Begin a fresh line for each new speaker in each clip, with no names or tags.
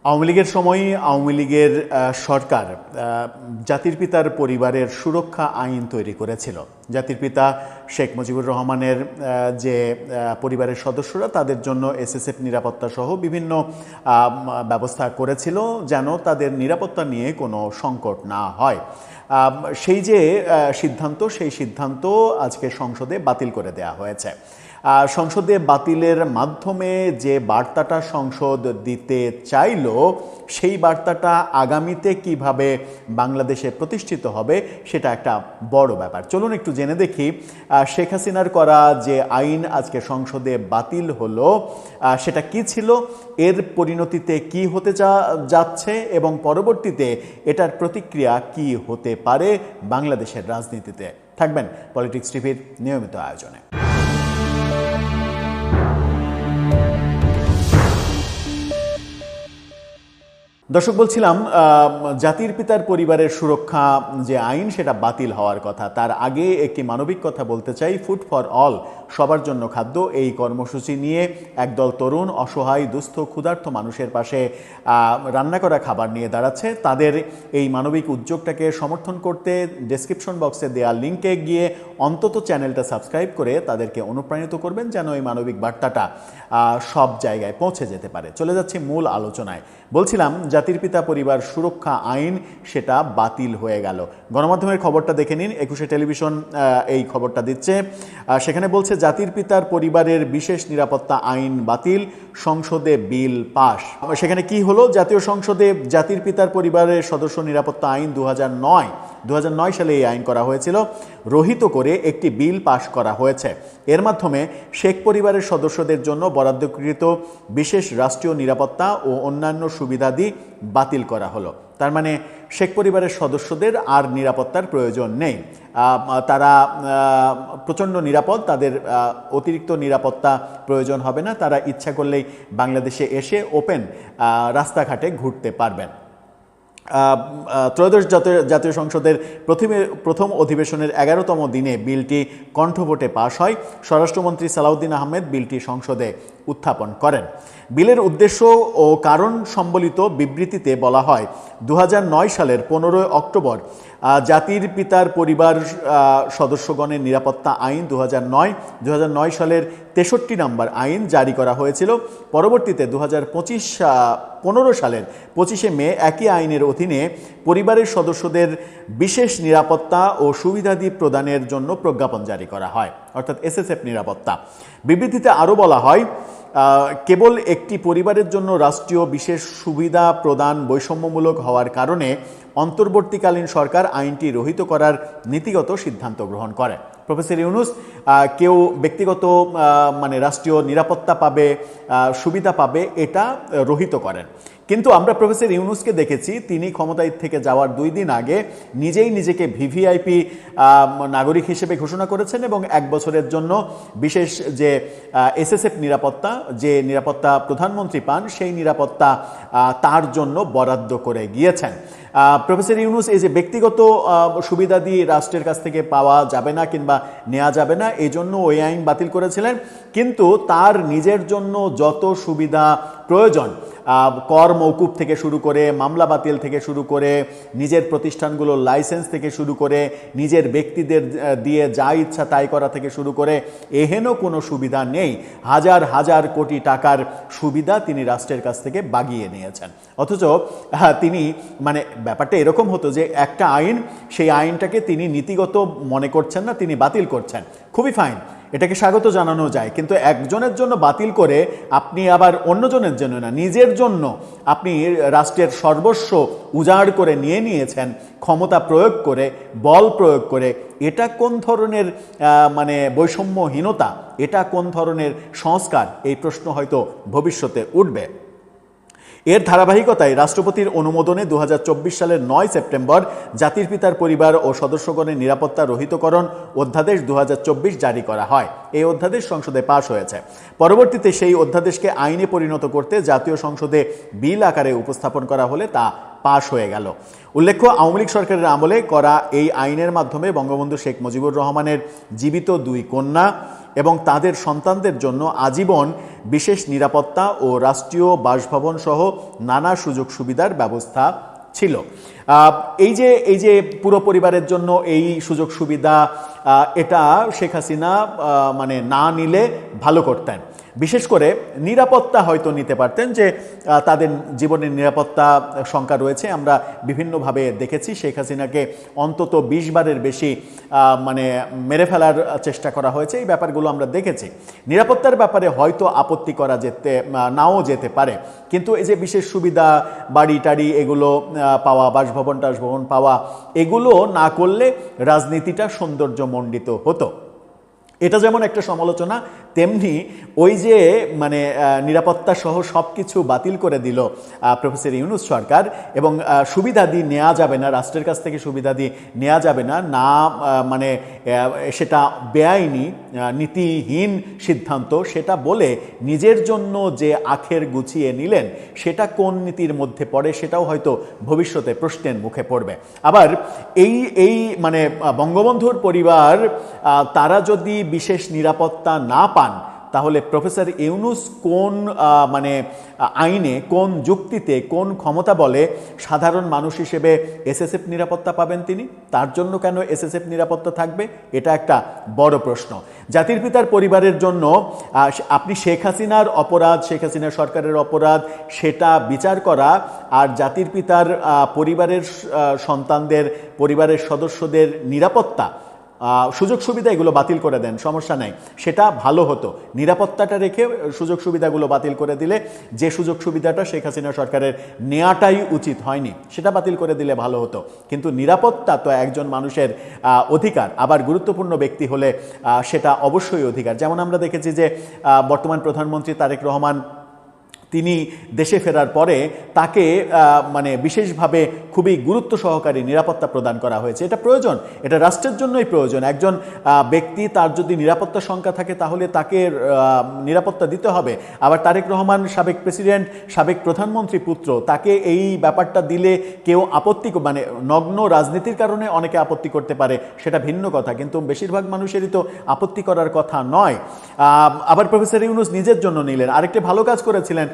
আওয়ামী লীগের সময়ই আওয়ামী লীগের সরকার জাতির পিতার পরিবারের সুরক্ষা আইন তৈরি করেছিল। জাতির পিতা শেখ মুজিবুর রহমানের যে পরিবারের সদস্যরা তাদের জন্য এসএসএফ নিরাপত্তা সহ বিভিন্ন ব্যবস্থা করেছিল যেন তাদের নিরাপত্তা নিয়ে কোনো সংকট না হয়। সেই যে সেই সিদ্ধান্ত আজকে সংসদে বাতিল করে দেওয়া হয়েছে। সংসদে বাতিলের মাধ্যমে যে বার্তাটা সংসদ দিতে চাইল সেই বার্তাটা আগামীতে কিভাবে বাংলাদেশে প্রতিষ্ঠিত হবে সেটা একটা বড় ব্যাপার। চলুন একটু জেনে দেখি শেখ হাসিনার করা যে আইন আজকে সংসদে বাতিল হলো সেটা কি ছিল, এর পরিণতিতে কি হতে যাচ্ছে এবং পরবর্তীতে এটার প্রতিক্রিয়া কি হতে পারে বাংলাদেশের রাজনীতিতে। থাকবেন পলিটিক্স টিভির নিয়মিত আয়োজনে। দর্শক, বলছিলাম জাতির পিতার পরিবারের সুরক্ষা যে আইন সেটা বাতিল হওয়ার কথা। তার আগে একটি মানবিক কথা বলতে চাই। ফুড ফর অল, সবার জন্য খাদ্য, এই কর্মসূচি নিয়ে একদল তরুণ অসহায় দুস্থ ক্ষুধার্ত মানুষের পাশে রান্না করা খাবার নিয়ে দাঁড়াচ্ছে। তাদের এই মানবিক উদ্যোগটাকে সমর্থন করতে ডেসক্রিপশন বক্সে দেওয়া লিঙ্কে গিয়ে অন্তত চ্যানেলটা সাবস্ক্রাইব করে তাদেরকে অনুপ্রাণিত করবেন যেন এই মানবিক বার্তাটা সব জায়গায় পৌঁছে যেতে পারে। চলে যাচ্ছি মূল আলোচনায়। বলছিলাম জাতির পিতা পরিবার সুরক্ষা আইন সেটা বাতিল হয়ে গেল। গণমাধ্যমের খবরটা দেখে নিন। 21 টেলিভিশন এই খবরটা দিচ্ছে। সেখানে বলছে জাতির পিতার পরিবারের বিশেষ নিরাপত্তা আইন বাতিল, সংসদে বিল পাশ। সেখানে কি হলো? জাতীয় সংসদে জাতির পিতার পরিবারের সদস্য নিরাপত্তা আইন 2009 সালে এই আইন করা হয়েছিল। রহিত করে একটি বিল পাশ করা হয়েছে। এর মাধ্যমে শেখ পরিবারের সদস্যদের জন্য বরাদ্দকৃত বিশেষ রাষ্ট্রীয় নিরাপত্তা ও অন্যান্য সুবিধাদি বাতিল করা হলো। তার মানে শেখ পরিবারের সদস্যদের আর নিরাপত্তার প্রয়োজন নেই। তারা প্রচণ্ড নিরাপদ, তাদের অতিরিক্ত নিরাপত্তা প্রয়োজন হবে না। তারা ইচ্ছা করলেই বাংলাদেশে এসে ওপেন রাস্তাঘাটে ঘুরতে পারবেন। ত্রয়োদশ জাতীয় সংসদের প্রথম অধিবেশনের 11তম দিনে বিলটি কণ্ঠভোটে পাশ হয়। স্বরাষ্ট্রমন্ত্রী সালাউদ্দিন আহমেদ বিলটি সংসদে উত্থাপন করেন। বিলের উদ্দেশ্য ও কারণ সম্বলিত বিবৃতিতে বলা হয়, 2009 সালের 15 অক্টোবর জাতির পিতার পরিবার সদস্যগণের নিরাপত্তা আইন 2009 সালের 63 নম্বর আইন জারি করা হয়েছিল। পরবর্তীতে 2015 সালের 25 মে একই আইনের অধীনে পরিবারের সদস্যদের বিশেষ নিরাপত্তা ও সুবিধাদি প্রদানের জন্য প্রজ্ঞাপন জারি করা হয়, অর্থাৎ এসএসএফ নিরাপত্তা। বিবৃতিতে আরও বলা হয়, কেবল একটি পরিবারের জন্য রাষ্ট্রীয় বিশেষ সুবিধা প্রদান বৈষম্যমূলক হওয়ার কারণে অন্তর্বর্তীকালীন সরকার আইনটি রহিত করার নীতিগত সিদ্ধান্ত গ্রহণ করে। প্রফেসর ইউনূস কেউ ব্যক্তিগত রাষ্ট্রীয় নিরাপত্তা পাবে, সুবিধা পাবে, এটা রহিত করেন। কিন্তু আমরা প্রফেসর ইউনূসকে দেখেছি, তিনি ক্ষমতায় থেকে যাওয়ার 2 দিন আগে নিজেই নিজেকে ভিভিআইপি নাগরিক হিসেবে ঘোষণা করেছেন এবং 1 বছরের জন্য বিশেষ যে এসএসএফ নিরাপত্তা, যে নিরাপত্তা প্রধানমন্ত্রী পান, সেই নিরাপত্তা তার জন্য বরাদ্দ করে গিয়েছেন। প্রফেসর ইউনূস এই যে ব্যক্তিগত সুবিধা দিয়ে রাষ্ট্রের কাছ থেকে পাওয়া যাবে না কিংবা নেওয়া যাবে না, এই জন্য ওই আইন বাতিল করেছিলেন। কিন্তু তার নিজের জন্য যত সুবিধা প্রয়োজন, কর মওকুফ থেকে শুরু করে, মামলা বাতিল থেকে শুরু করে, নিজের প্রতিষ্ঠানগুলোর লাইসেন্স থেকে শুরু করে, নিজের ব্যক্তিদের দিয়ে যা ইচ্ছা তাই করা থেকে শুরু করে, এহেন কোনো সুবিধা নেই। হাজার হাজার কোটি টাকার সুবিধা তিনি রাষ্ট্রের কাছ থেকে বাগিয়ে নিয়েছেন। অথচ তিনি ব্যাপারটা এরকম হতো যে একটা আইন, সেই আইনটাকে তিনি নীতিগত মনে করছেন না, তিনি বাতিল করছেন। খুবই ফাইন, এটাকে স্বাগত জানানো যায়। কিন্তু একজনের জন্য বাতিল করে আপনি আবার অন্যজনের জন্য না, নিজের জন্য আপনি রাষ্ট্রের সর্বস্ব উজাড় করে নিয়েছেন ক্ষমতা প্রয়োগ করে, বল প্রয়োগ করে। এটা কোন ধরনের বৈষম্যহীনতা, এটা কোন ধরনের সংস্কার? এই প্রশ্ন হয়তো ভবিষ্যতে উঠবে। এর ধারাবাহিকতায় রাষ্ট্রপতির অনুমোদনে 2024 সালের 9 সেপ্টেম্বর জাতির পিতার পরিবার ও সদস্যগণের নিরাপত্তা রহিতকরণ অধ্যাদেশ 2024 জারি করা হয়। এই অধ্যাদেশ সংসদে পাশ হয়েছে। পরবর্তীতে সেই অধ্যাদেশকে আইনে পরিণত করতে জাতীয় সংসদে বিল আকারে উপস্থাপন করা হলে তা পাশ হয়ে গেল। উল্লেখ্য, আওয়ামী লীগ সরকারের আমলে করা এই আইনের মাধ্যমে বঙ্গবন্ধু শেখ মুজিবুর রহমানের জীবিত 2 কন্যা এবং তাদের সন্তানদের জন্য আজীবন বিশেষ নিরাপত্তা ও রাষ্ট্রীয় বাসভবন সহ নানা সুযোগ সুবিধার ব্যবস্থা ছিল। এই যে পুরো পরিবারের জন্য এই সুযোগ সুবিধা, এটা শেখ হাসিনা মানে না নিলে ভালো করতেন। বিশেষ করে নিরাপত্তা হয়তো নিতে পারতেন, যে তাদের জীবনের নিরাপত্তা শঙ্কা রয়েছে। আমরা বিভিন্নভাবে দেখেছি শেখ হাসিনাকে অন্তত 20 বারের বেশি মানে মেরে ফেলার চেষ্টা করা হয়েছে, এই ব্যাপারগুলো আমরা দেখেছি। নিরাপত্তার ব্যাপারে হয়তো আপত্তি করা নাও যেতে পারে, কিন্তু এই যে বিশেষ সুবিধা, বাড়ি টাড়ি এগুলো পাওয়া, বাসভবন টাসভবন পাওয়া, এগুলো না করলে রাজনীতিটা সৌন্দর্যমণ্ডিত হতো। এটা যেমন একটা সমালোচনা, তেমনি ওই যে মানে নিরাপত্তা সহ সব কিছু বাতিল করে দিল প্রফেসর ইউনূস সরকার, এবং সুবিধাদি নেওয়া যাবে না, রাষ্ট্রের কাছ থেকে সুবিধাদি নেওয়া যাবে না, মানে সেটা বেআইনি নীতিহীন সিদ্ধান্ত, সেটা বলে নিজের জন্য যে আখের গুছিয়ে নিলেন, সেটা কোন নীতির মধ্যে পড়ে সেটাও হয়তো ভবিষ্যতে প্রশ্নের মুখে পড়বে। আবার এই মানে বঙ্গবন্ধুর পরিবার তারা যদি বিশেষ নিরাপত্তা না পান, তাহলে প্রফেসর ইউনূস কোন মানে আইনে, কোন যুক্তিতে, কোন ক্ষমতা বলে সাধারণ মানুষ হিসেবে এসএসএফ নিরাপত্তা পাবেন তিনি? তার জন্য কেন এসএসএফ নিরাপত্তা থাকবে? এটা একটা বড় প্রশ্ন। জাতির পিতার পরিবারের জন্য আপনি শেখ হাসিনার অপরাধ, শেখ হাসিনা সরকারের অপরাধ, সেটা বিচার করা, আর জাতির পিতার পরিবারের সন্তানদের, পরিবারের সদস্যদের নিরাপত্তা, সুযোগ সুবিধা এগুলো বাতিল করে দেন, সমস্যা নাই, সেটা ভালো হতো। নিরাপত্তাটা রেখে সুযোগ সুবিধাগুলো বাতিল করে দিলে, যে সুযোগ সুবিধাটা শেখ হাসিনা সরকারের নেওয়াটাই উচিত হয়নি, সেটা বাতিল করে দিলে ভালো হতো। কিন্তু নিরাপত্তা তো একজন মানুষের অধিকার, আবার গুরুত্বপূর্ণ ব্যক্তি হলে সেটা অবশ্যই অধিকার। যেমন আমরা দেখেছি যে বর্তমান প্রধানমন্ত্রী তারেক রহমান, তিনি দেশে ফেরার পরে তাকে মানে বিশেষভাবে খুবই গুরুত্ব সহকারে নিরাপত্তা প্রদান করা হয়েছে। এটা প্রয়োজন, এটা রাষ্ট্রের জন্যই প্রয়োজন। একজন ব্যক্তি, তার যদি নিরাপত্তা শঙ্কা থাকে তাহলে তাকে নিরাপত্তা দিতে হবে। আবার তারেক রহমান সাবেক প্রেসিডেন্ট, সাবেক প্রধানমন্ত্রী পুত্র, তাকে এই ব্যাপারটা দিলে কেউ আপত্তি, মানে নগ্ন রাজনীতির কারণে অনেকে আপত্তি করতে পারে, সেটা ভিন্ন কথা, কিন্তু বেশিরভাগ মানুষেরই তো আপত্তি করার কথা নয়। আবার প্রফেসর ইউনূস নিজের জন্য নিলেন, আরেকটি ভালো কাজ করেছিলেন,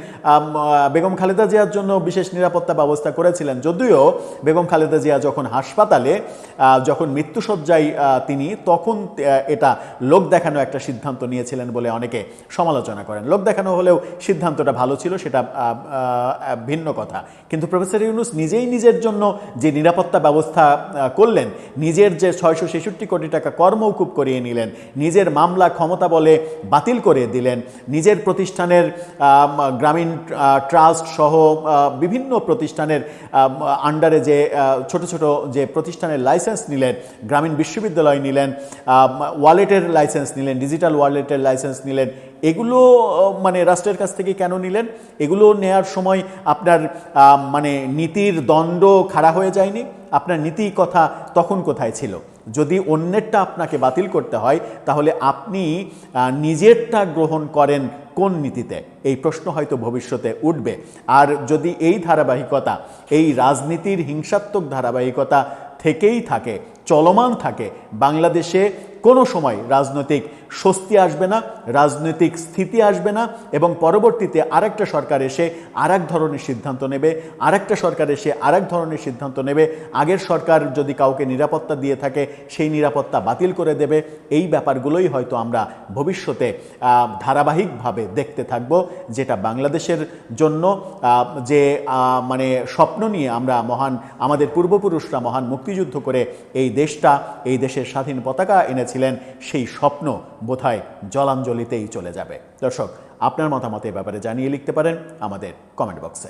বেগম খালেদা জিয়ার জন্য বিশেষ নিরাপত্তা ব্যবস্থা করেছিলেন। যদিও বেগম খালেদা জিয়া যখন হাসপাতালে, যখন মৃত্যুশয্যায় তিনি, তখন এটা লোক দেখানো একটা সিদ্ধান্ত নিয়েছিলেন বলে অনেকে সমালোচনা করেন। লোক দেখানো হলেও সিদ্ধান্তটা ভালো ছিল, সেটা ভিন্ন কথা। কিন্তু প্রফেসর ইউনূস নিজেই নিজের জন্য যে নিরাপত্তা ব্যবস্থা করলেন, নিজের যে 666 কোটি টাকা কর মওকুফ করিয়ে নিলেন, নিজের মামলা ক্ষমতা বলে বাতিল করে দিলেন, নিজের প্রতিষ্ঠানের গ্রামীণ ট্রাস্ট সহ বিভিন্ন প্রতিষ্ঠানের আন্ডারে যে ছোট ছোট যে প্রতিষ্ঠানের লাইসেন্স নিলেন, গ্রামীণ বিশ্ববিদ্যালয় নিলেন, ওয়ালেটের লাইসেন্স নিলেন, ডিজিটাল ওয়ালেটের লাইসেন্স নিলেন, এগুলো মানে রাষ্ট্রের কাছ থেকে কেন নিলেন? এগুলো নেয়ার সময় আপনার মানে নীতির দণ্ড খাড়া হয়ে যায়নি? আপনার নীতি কথা তখন কোথায় ছিল? যদি অন্যেরটা আপনাকে বাতিল করতে হয়, তাহলে আপনি নিজেরটা গ্রহণ করেন কোন নীতিতে? এই প্রশ্ন হয়তো ভবিষ্যতে উঠবে। আর যদি এই ধারাবাহিকতা, এই রাজনীতির হিংসাত্মক ধারাবাহিকতা থেকেই থাকে, চলমান থাকে, বাংলাদেশে কোনো সময় রাজনৈতিক স্বস্তি আসবে না, রাজনৈতিক স্থিতি আসবে না, এবং পরবর্তীতে আরেকটা সরকার এসে আরেক ধরনের সিদ্ধান্ত নেবে, আরেকটা সরকার এসে আরেক ধরনের সিদ্ধান্ত নেবে। আগের সরকার যদি কাউকে নিরাপত্তা দিয়ে থাকে, সেই নিরাপত্তা বাতিল করে দেবে। এই ব্যাপারগুলোই হয়তো আমরা ভবিষ্যতে ধারাবাহিকভাবে দেখতে থাকব, যেটা বাংলাদেশের জন্য যে মানে স্বপ্ন নিয়ে আমরা আমাদের পূর্বপুরুষরা মহান মুক্তিযুদ্ধ করে এই দেশটা, এই দেশের স্বাধীন পতাকা এনেছিলেন, সেই স্বপ্ন বোধহয় জলাঞ্জলিতেই চলে যাবে। দর্শক, আপনার মতামত এই ব্যাপারে জানিয়ে লিখতে পারেন আমাদের কমেন্ট বক্সে।